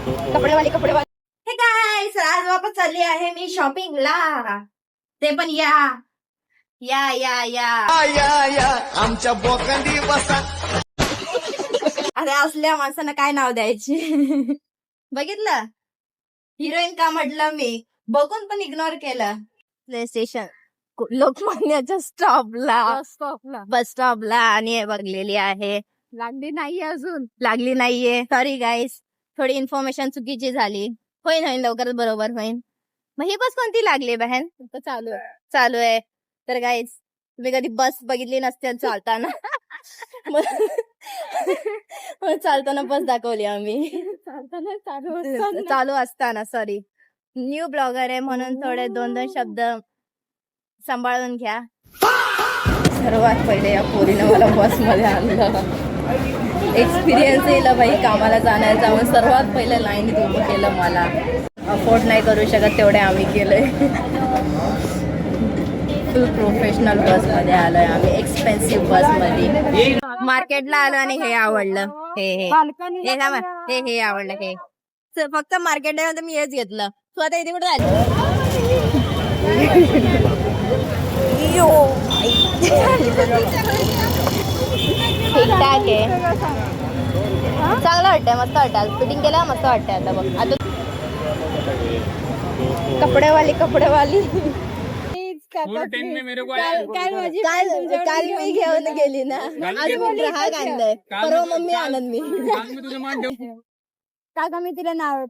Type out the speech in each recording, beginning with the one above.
कपडेवाली हे काय आज वापस चालली आहे मी शॉपिंगला. ते पण या या या या आमच्या बोकांडी बसा. अरे असल्या माणसांना काय नाव द्यायचे. बघितलं हिरोईन का म्हटलं मी, बघून पण इग्नोर केलं. प्ले स्टेशन लोकमान्याच्या बस स्टॉपला आणि बघलेली आहे. लागली नाहीये अजून. लागली नाहीये, सॉरी गाईस. थोडी इन्फॉर्मेशन चुकीची झाली. होईन लवकरच बरोबर होईन. मग ही बस कोणती लागली बहन? चालू आहे. तर गाईस तुम्ही कधी बस बघितली नसते चालताना. चालताना बस दाखवली आम्ही. चालू असताना. सॉरी, न्यू ब्लॉगर आहे म्हणून थोडे 2 शब्द सांभाळून घ्या. सर्वात पहिले या पोरीने मला बस मध्ये आणलं. एक्सपिरियन्स येईल बाई कामाला जाण्याचा. म्हणून सर्वात पहिले लाईनीत उभं केलं. मला अफोर्ड नाही करू शकत तेवढे आम्ही केलंय. फुल प्रोफेशनल बस मध्ये आलोय आम्ही, एक्सपेन्सिव्ह बस मध्ये. मार्केटला आलो आणि हे आवडलं. हे आवडलं. हे फक्त मार्केट मी हेच घेतलं. तू आता इथे कुठे आली? ठीकठाक आहे, चांगलं वाटतंय, मस्त वाटतं. फिटिंग केलं मस्त वाटतंय. आता बघ, आता कपडेवाली काल मी घेऊन गेली ना, आज मी ग्राहक आणलंय. परवा मम्मी आणन मी. काका मी तिला नाव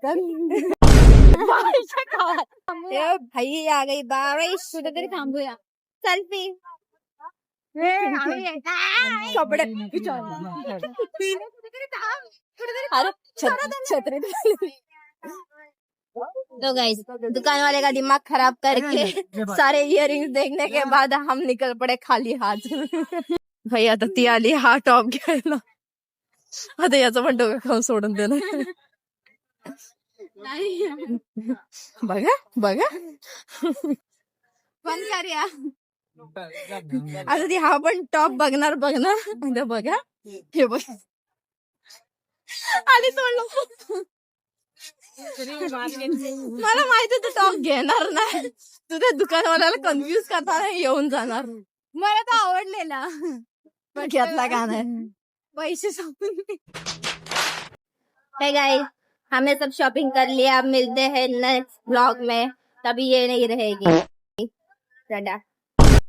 भाई आ गई बारिश. कुठेतरी थांबूया. सेल्फी कपडे. छत्री. तो गाइस दुकान वाले का दिमाग खराब करके सारे इयरिंग्स देखने के बाद हम निकल पड़े खाली हाथ. भाई आता ती आली हा टॉप घ्यायला. आता याचं पण डोकं खाऊन सोडून दे ना. बघा पण करूया. आता ती हा पण टॉप बघणार. बघा हे बघ आली सोडलं. मला माहिती तू टॉप घेणार नाही. तू त्या दुकानवाल्याला कन्फ्युज करताना येऊन जाणार. मला तर आवडलेला. घेतला का नाही? पैसे संपून. हे गाइस हमने सब शॉपिंग कर लिया. अब मिलते हैं नेक्स्ट ब्लॉग में. तभी ये नहीं रहेगी. टाटा.